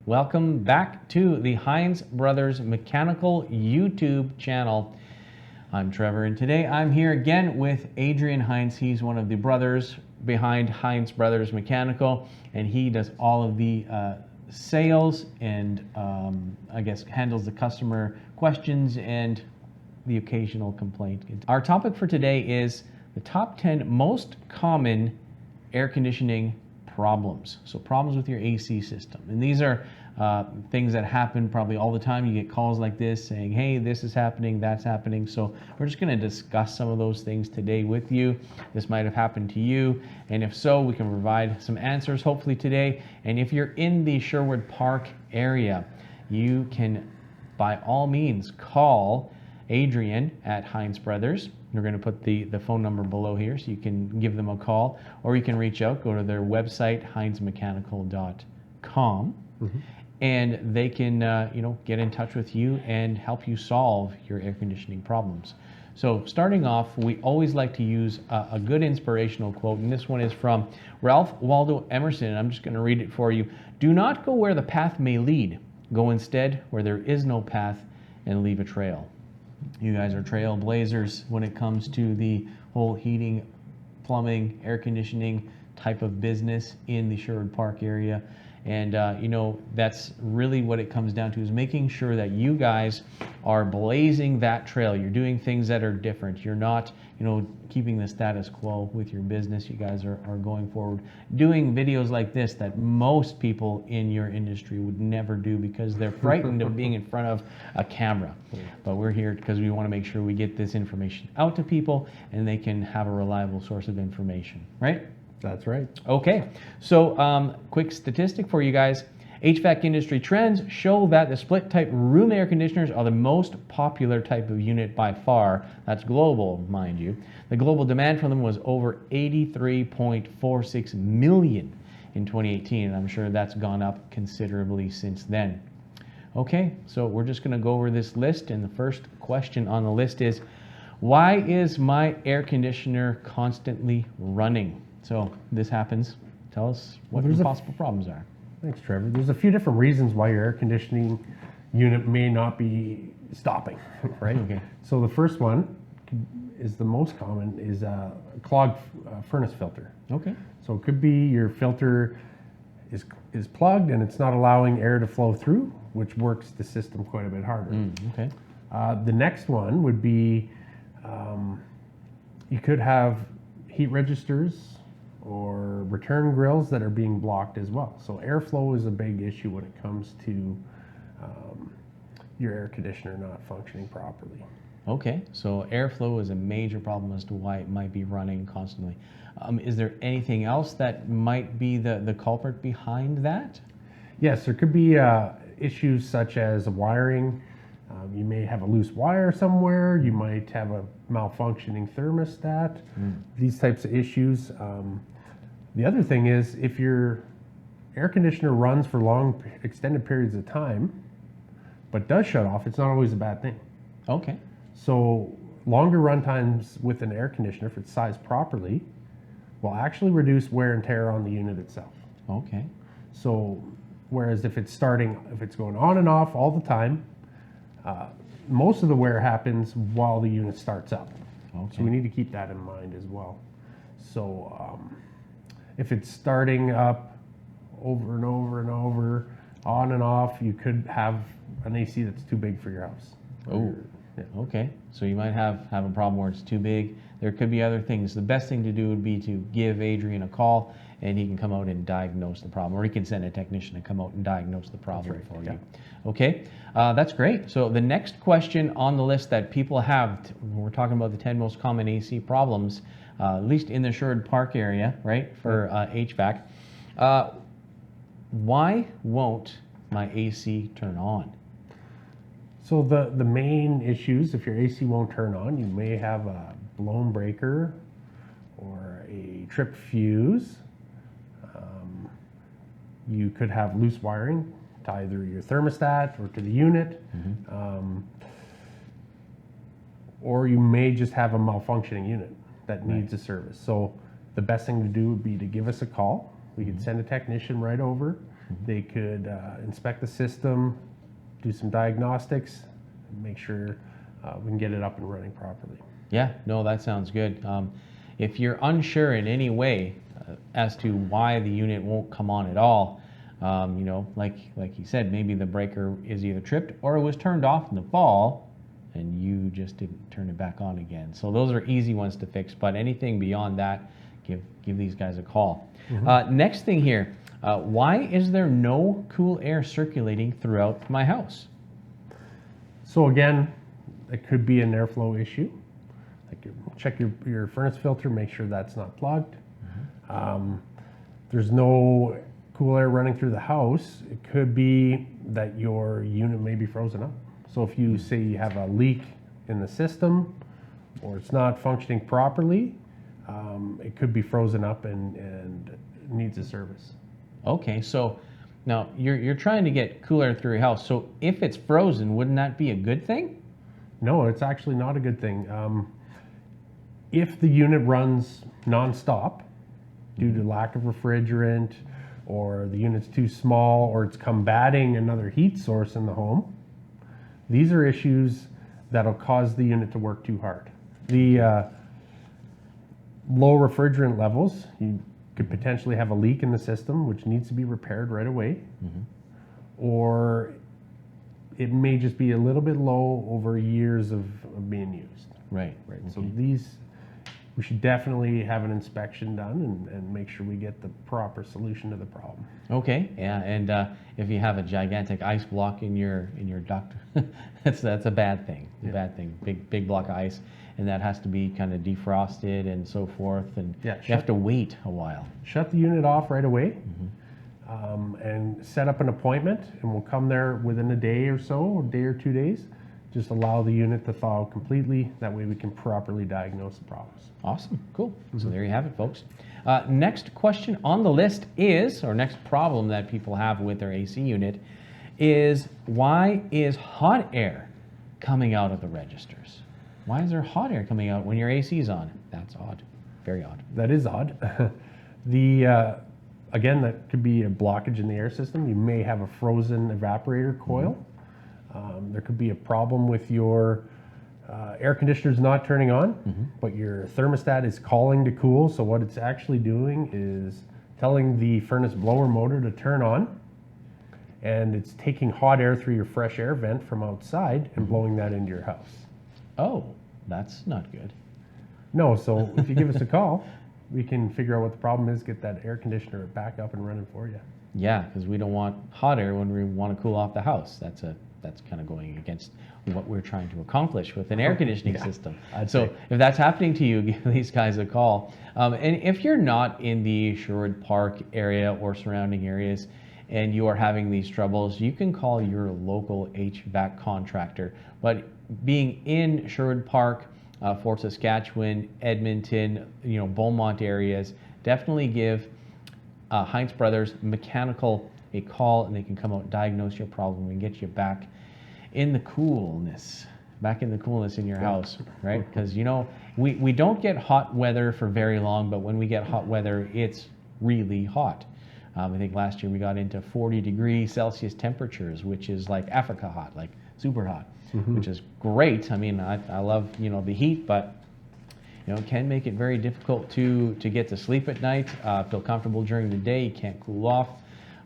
Welcome back to the Hinse Brothers Mechanical YouTube channel. I'm Trevor, and today I'm here again with Adrian Hinse. He's one of the brothers behind Hinse Brothers Mechanical, and he does all of the sales and I guess handles the customer questions and the occasional complaint. Our topic for today is the top 10 most common air conditioning problems. So problems with your AC system. And these are things that happen probably all the time. You get calls like this saying, hey, this is happening, that's happening. So we're just going to discuss some of those things today with you. This might have happened to you. And if so, we can provide some answers hopefully today. And if you're in the Sherwood Park area, you can by all means call Adrian at Hinse Brothers. We're going to put the phone number below here so you can give them a call, or you can reach out, go to their website, hinsemechanical.com, and they can get in touch with you and help you solve your air conditioning problems. So starting off, we always like to use a good inspirational quote, and this one is from Ralph Waldo Emerson, and I'm just going to read it for you. Do not go where the path may lead. Go instead where there is no path and leave a trail. You guys are trailblazers when it comes to the whole heating, plumbing, air conditioning type of business in the Sherwood Park area. And that's really what it comes down to, is making sure that you guys are blazing that trail. You're doing things that are different. You're not, keeping the status quo with your business. You guys are going forward, doing videos like this that most people in your industry would never do because they're frightened of being in front of a camera. But we're here because we want to make sure we get this information out to people and they can have a reliable source of information, right? That's right. Okay, so quick statistic for you guys. HVAC industry trends show that the split type room air conditioners are the most popular type of unit by far. That's global, mind you. The global demand for them was over 83.46 million in 2018, and I'm sure that's gone up considerably since then. Okay, so we're just going to go over this list, and the first question on the list is, why is my air conditioner constantly running? So this happens. Tell us what the possible problems are. Thanks, Trevor. There's a few different reasons why your air conditioning unit may not be stopping, right? Okay. So the first one is the most common is a clogged furnace filter. Okay. So it could be your filter is plugged and it's not allowing air to flow through, which works the system quite a bit harder. Okay. The next one would be you could have heat registers or return grills that are being blocked as well. So airflow is a big issue when it comes to your air conditioner not functioning properly. Okay, so airflow is a major problem as to why it might be running constantly. Is there anything else that might be the culprit behind that? Yes, there could be issues such as wiring. You may have a loose wire somewhere. You might have a malfunctioning thermostat. These types of issues. The other thing is, if your air conditioner runs for long, extended periods of time, but does shut off, it's not always a bad thing. Okay. So longer run times with an air conditioner, if it's sized properly, will actually reduce wear and tear on the unit itself. Okay. So whereas if it's going on and off all the time, most of the wear happens while the unit starts up. Okay. So we need to keep that in mind as well. So if it's starting up over and over and over, on and off, you could have an AC that's too big for your house. Oh, yeah. Okay. So you might have a problem where it's too big. There could be other things. The best thing to do would be to give Adrian a call, and he can come out and diagnose the problem, or he can send a technician to come out and diagnose the problem for you. Okay, that's great. So the next question on the list that people have, we're talking about the 10 most common AC problems, at least in the Sherwood Park area, right, for HVAC. Why won't my AC turn on? So the main issues, if your AC won't turn on, you may have a blown breaker or a tripped fuse. You could have loose wiring to either your thermostat or to the unit. Or you may just have a malfunctioning unit that needs a service. So the best thing to do would be to give us a call. We can send a technician right over. They could inspect the system, do some diagnostics, and make sure we can get it up and running properly. Yeah, no, that sounds good. If you're unsure in any way as to why the unit won't come on at all, like you said, maybe the breaker is either tripped or it was turned off in the fall and you just didn't turn it back on again. So those are easy ones to fix, but anything beyond that, give these guys a call. Next thing here, why is there no cool air circulating throughout my house? So again, it could be an airflow issue. Like check your furnace filter, make sure that's not plugged. There's no cool air running through the house. It could be that your unit may be frozen up. So if you say you have a leak in the system or it's not functioning properly, it could be frozen up and needs a service. Okay, so now you're trying to get cool air through your house. So if it's frozen, wouldn't that be a good thing? No, it's actually not a good thing. If the unit runs nonstop due to lack of refrigerant, or the unit's too small, or it's combating another heat source in the home, these are issues that'll cause the unit to work too hard. The low refrigerant levels, you could potentially have a leak in the system which needs to be repaired right away, or it may just be a little bit low over years of being used. Right. So these, we should definitely have an inspection done and make sure we get the proper solution to the problem. Okay, yeah, and if you have a gigantic ice block in your duct, that's a bad thing. A bad thing. Big block of ice, and that has to be kind of defrosted and so forth, and you have to wait a while. Shut the unit off right away, and set up an appointment, and we'll come there within a day or so, or a day or 2 days. Just allow the unit to thaw out completely. That way we can properly diagnose the problems. Awesome, cool. So there you have it, folks. Next question on the list is, or next problem that people have with their AC unit is, why is hot air coming out of the registers? Why is there hot air coming out when your AC is on? That's odd, very odd. That is odd. Again, that could be a blockage in the air system. You may have a frozen evaporator coil. There could be a problem with your air conditioner's not turning on, but your thermostat is calling to cool. So what it's actually doing is telling the furnace blower motor to turn on, and it's taking hot air through your fresh air vent from outside and blowing that into your house. Oh, that's not good. No, so if you give us a call, we can figure out what the problem is, get that air conditioner back up and running for you. Yeah, because we don't want hot air when we want to cool off the house. That's kind of going against what we're trying to accomplish with an air conditioning system. So if that's happening to you, give these guys a call. And if you're not in the Sherwood Park area or surrounding areas and you are having these troubles, you can call your local HVAC contractor. But being in Sherwood Park, Fort Saskatchewan, Edmonton, Beaumont areas, definitely give Hinse Brothers Mechanical a call, and they can come out and diagnose your problem and get you back in the coolness in your house, right? Because we don't get hot weather for very long, but when we get hot weather, it's really hot. I think last year we got into 40-degree Celsius temperatures, which is like Africa hot, like super hot, which is great. I mean, I love the heat, but it can make it very difficult to get to sleep at night, feel comfortable during the day. You can't cool off.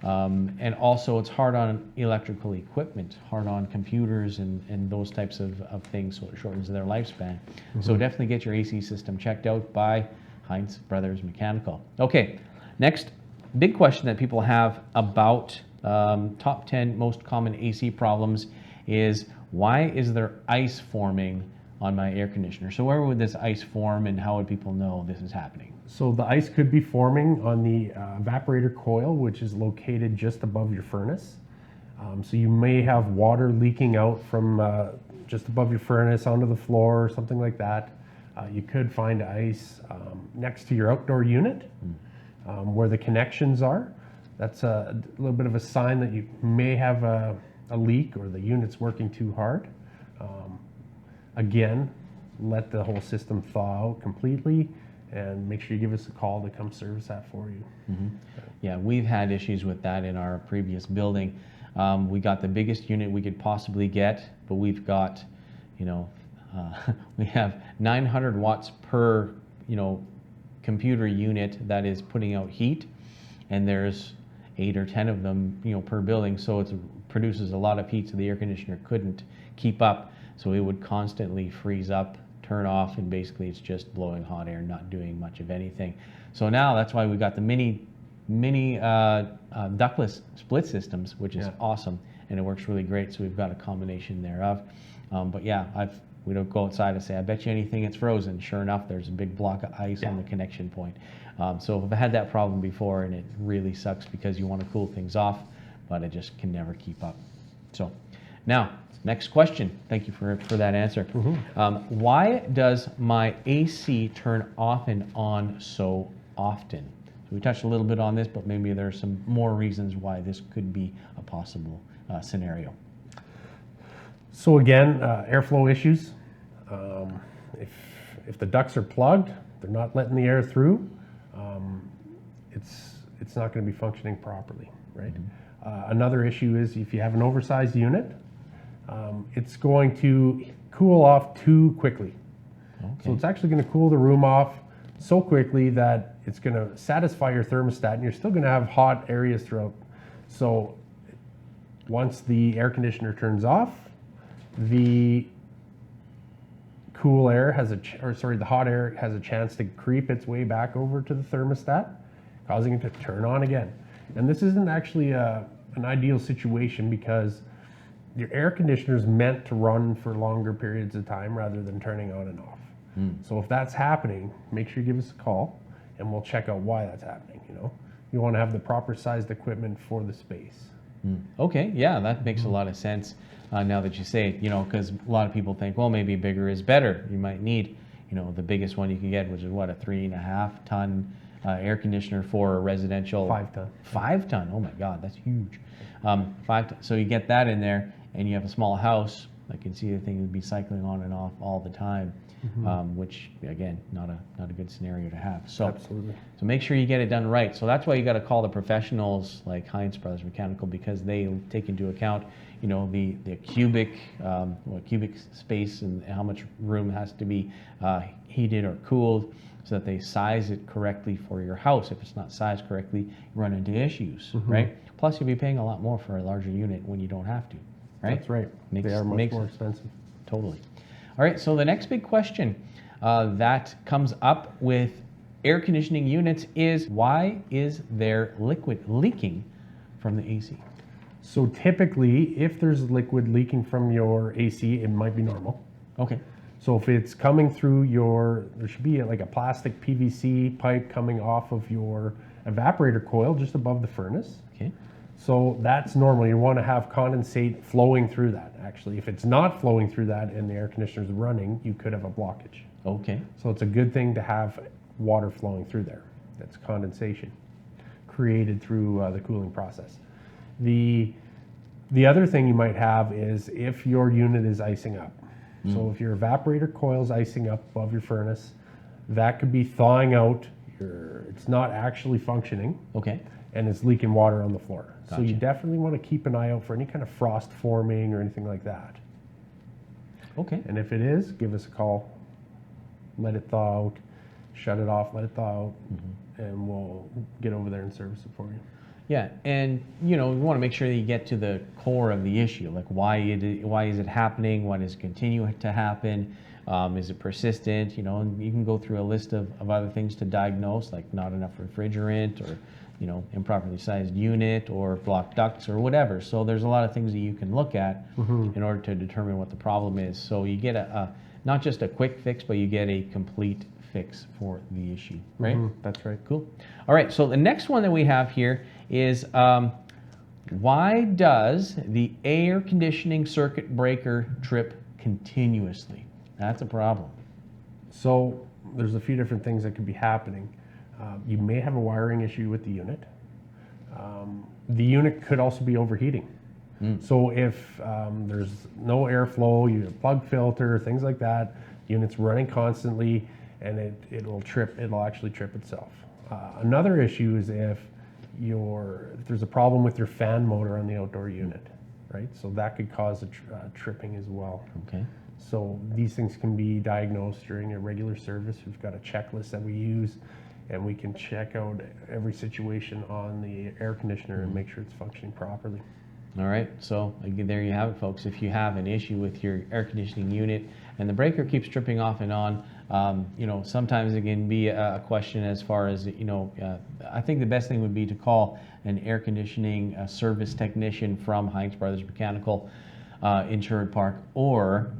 And also it's hard on electrical equipment, hard on computers and those types of things, so it shortens their lifespan. So definitely get your AC system checked out by Hinse Brothers Mechanical. Okay, next big question that people have about top 10 most common AC problems is, why is there ice forming on my air conditioner? So where would this ice form, and how would people know this is happening? So the ice could be forming on the evaporator coil, which is located just above your furnace. So you may have water leaking out from just above your furnace onto the floor or something like that. You could find ice next to your outdoor unit where the connections are. That's a little bit of a sign that you may have a leak or the unit's working too hard. Again, let the whole system thaw out completely and make sure you give us a call to come service that for you. Yeah, we've had issues with that in our previous building. We got the biggest unit we could possibly get, but we've got, we have 900 watts per, computer unit that is putting out heat, and there's 8 or 10 of them, per building. So it produces a lot of heat, so the air conditioner couldn't keep up. So it would constantly freeze up, turn off, and basically it's just blowing hot air, not doing much of anything. So now that's why we got the mini ductless split systems, which is awesome, and it works really great. So we've got a combination thereof. But yeah, we don't go outside and say, I bet you anything it's frozen. Sure enough, there's a big block of ice on the connection point. So I've had that problem before, and it really sucks because you want to cool things off, but it just can never keep up. So now, next question. Thank you for that answer. Why does my AC turn off and on so often? So we touched a little bit on this, but maybe there are some more reasons why this could be a possible scenario. So again, airflow issues. If the ducts are plugged, they're not letting the air through, it's not going to be functioning properly, right? Another issue is if you have an oversized unit, it's going to cool off too quickly. So it's actually going to cool the room off so quickly that it's going to satisfy your thermostat, and you're still going to have hot areas throughout. So once the air conditioner turns off, the cool air has the hot air has a chance to creep its way back over to the thermostat, causing it to turn on again. And this isn't actually an ideal situation because your air conditioner is meant to run for longer periods of time rather than turning on and off. So if that's happening, make sure you give us a call and we'll check out why that's happening. You want to have the proper sized equipment for the space. Okay, yeah, that makes a lot of sense now that you say it, because a lot of people think, well, maybe bigger is better. You might need, the biggest one you can get, which is what, a 3.5 ton air conditioner for a residential. 5 ton. 5 ton, oh my God, that's huge. 5 ton. So you get that in there and you have a small house, I can see the thing would be cycling on and off all the time. Which again, not a good scenario to have. So, Absolutely. So make sure you get it done right. So that's why you got to call the professionals like Hinse Brothers Mechanical, because they take into account, the cubic space and how much room has to be heated or cooled, so that they size it correctly for your house. If it's not sized correctly, you run into issues, right? Plus, you'll be paying a lot more for a larger unit when you don't have to, right? That's right. They are much more expensive. Totally. All right, so the next big question that comes up with air conditioning units is, why is there liquid leaking from the AC? So typically, if there's liquid leaking from your AC, it might be normal. Okay. So if it's coming through there should be like a plastic PVC pipe coming off of your evaporator coil just above the furnace. Okay. So that's normal. You want to have condensate flowing through that. Actually, if it's not flowing through that and the air conditioner is running, you could have a blockage. Okay. So it's a good thing to have water flowing through there. That's condensation created through the cooling process. The other thing you might have is if your unit is icing up. So if your evaporator coil is icing up above your furnace, that could be thawing out. It's not actually functioning. Okay. And it's leaking water on the floor. Gotcha. So you definitely want to keep an eye out for any kind of frost forming or anything like that. Okay. And if it is, give us a call. Let it thaw out. Shut it off, let it thaw out, and we'll get over there and service it for you. Yeah, and you want to make sure that you get to the core of the issue, like why is it happening? Why does it continue to happen? Is it persistent? And you can go through a list of other things to diagnose, like not enough refrigerant, or improperly sized unit, or blocked ducts, or whatever. So there's a lot of things that you can look at in order to determine what the problem is. So you get not just a quick fix, but you get a complete fix for the issue, right? That's right. Cool. All right, so the next one that we have here is why does the air conditioning circuit breaker trip continuously? That's a problem. So there's a few different things that could be happening. You may have a wiring issue with the unit. The unit could also be overheating. So if there's no airflow, you have a plug filter, things like that, unit's running constantly, and it'll actually trip itself. Another issue is if there's a problem with your fan motor on the outdoor unit, right? So that could cause tripping as well. Okay. So these things can be diagnosed during a regular service. We've got a checklist that we use, and we can check out every situation on the air conditioner and make sure it's functioning properly. All right, so again, there you have it, folks. If you have an issue with your air conditioning unit and the breaker keeps tripping off and on, sometimes it can be a question as far as, I think the best thing would be to call an air conditioning service technician from Hinse Brothers Mechanical in Sherwood Park, or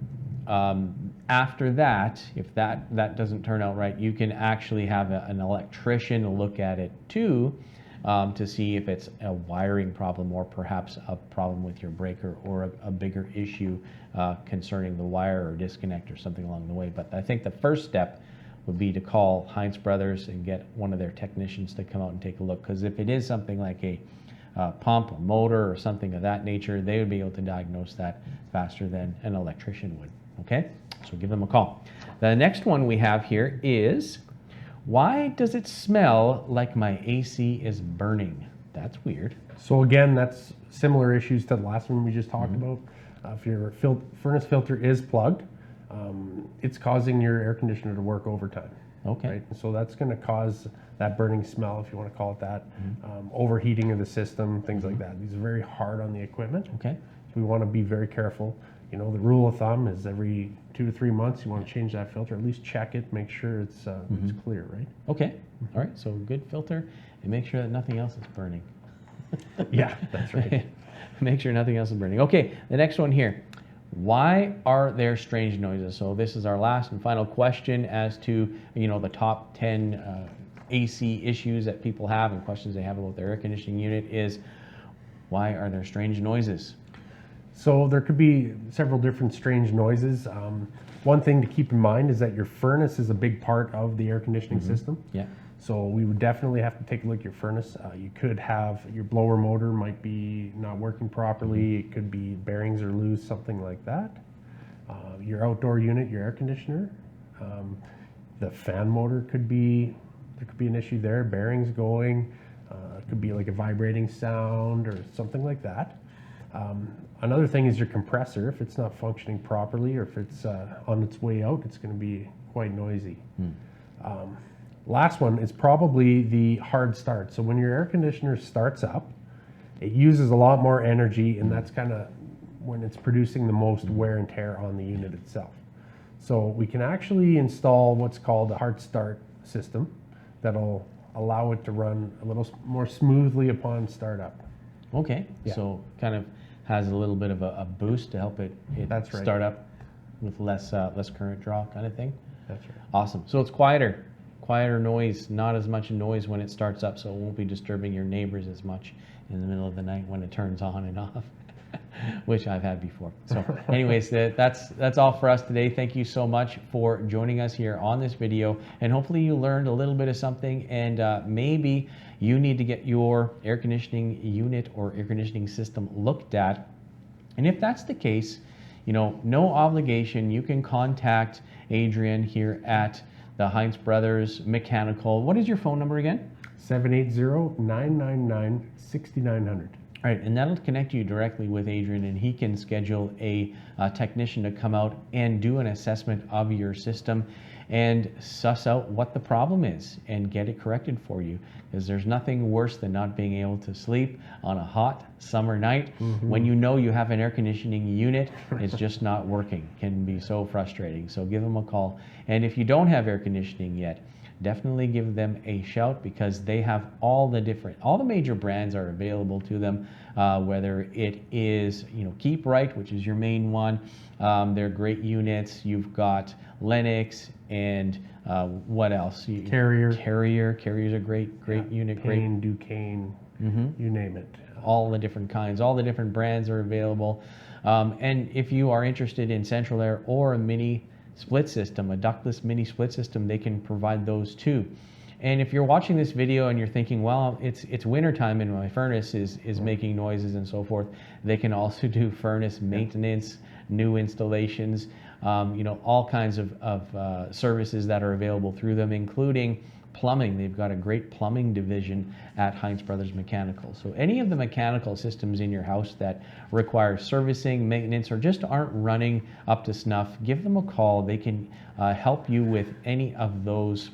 after that, if that doesn't turn out right, you can actually have an electrician look at it too, to see if it's a wiring problem or perhaps a problem with your breaker or a bigger issue concerning the wire or disconnect or something along the way. But I think the first step would be to call Hinse Brothers and get one of their technicians to come out and take a look, because if it is something like a pump, a motor, or something of that nature, they would be able to diagnose that faster than an electrician would. Okay, so give them a call. The next one we have here is, why does it smell like my AC is burning? That's weird. So again, that's similar issues to the last one we just talked about. If your furnace filter is plugged, it's causing your air conditioner to work overtime. Okay. Right? And so that's going to cause that burning smell, if you want to call it that, overheating of the system, things like that. These are very hard on the equipment. Okay. So we want to be very careful. The rule of thumb is every 2 to 3 months you want to change that filter. At least check it, make sure it's clear, right? Okay. All right. So good filter, and make sure that nothing else is burning. Yeah, that's right. Make sure nothing else is burning. Okay. The next one here. Why are there strange noises? So this is our last and final question as to the top 10 AC issues that people have and questions they have about their air conditioning unit is, why are there strange noises? So there could be several different strange noises. One thing to keep in mind is that your furnace is a big part of the air conditioning system. Yeah. So we would definitely have to take a look at your furnace. You could have your blower motor might be not working properly. It could be bearings are loose, something like that. Your outdoor unit, your air conditioner, the fan motor there could be an issue there. Bearings going, it could be like a vibrating sound or something like that. Another thing is your compressor. If it's not functioning properly, or if it's on its way out, it's going to be quite noisy. Last one is probably the hard start. So when your air conditioner starts up, it uses a lot more energy, and that's kind of when it's producing the most wear and tear on the unit itself. So we can actually install what's called a hard start system that'll allow it to run a little more smoothly upon startup. Okay. Yeah. So kind of has a little bit of a boost to help it That's right. start up with less current draw kind of thing. That's right. Awesome. So it's quieter noise, not as much noise when it starts up, so it won't be disturbing your neighbors as much in the middle of the night when it turns on and off, which I've had before. So anyways, that's all for us today. Thank you so much for joining us here on this video, and hopefully you learned a little bit of something, and maybe you need to get your air conditioning unit or air conditioning system looked at. And if that's the case, no obligation. You can contact Adrian here at the Hinse Brothers Mechanical. What is your phone number again? 780-999-6900. All right, and that'll connect you directly with Adrian, and he can schedule a technician to come out and do an assessment of your system and suss out what the problem is and get it corrected for you. Because there's nothing worse than not being able to sleep on a hot summer night when you know you have an air conditioning unit, it's just not working. It can be so frustrating. So give them a call. And if you don't have air conditioning yet, definitely give them a shout, because they have all the major brands are available to them, whether it is, Keep Right, which is your main one. They're great units. You've got Lennox and what else? Carrier. Carrier's a great unit. Payne, Duquesne, you name it. All the different kinds, all the different brands are available. And if you are interested in central air or a mini split system, a ductless mini split system, they can provide those too. And if you're watching this video and you're thinking, well, it's winter time and my furnace is making noises and so forth, they can also do furnace maintenance, new installations. you know, all kinds of services that are available through them, including plumbing. They've got a great plumbing division at Hinse Brothers Mechanical. So any of the mechanical systems in your house that require servicing, maintenance, or just aren't running up to snuff, give them a call. They can help you with any of those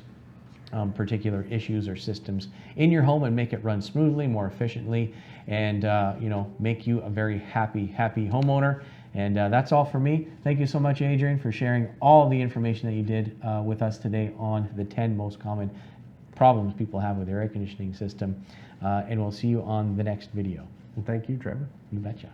particular issues or systems in your home and make it run smoothly, more efficiently, and you know, make you a very happy homeowner. And that's all for me. Thank you so much, Adrian, for sharing all the information that you did with us today on the 10 most common problems people have with their air conditioning system. And we'll see you on the next video. And thank you, Trevor. You betcha.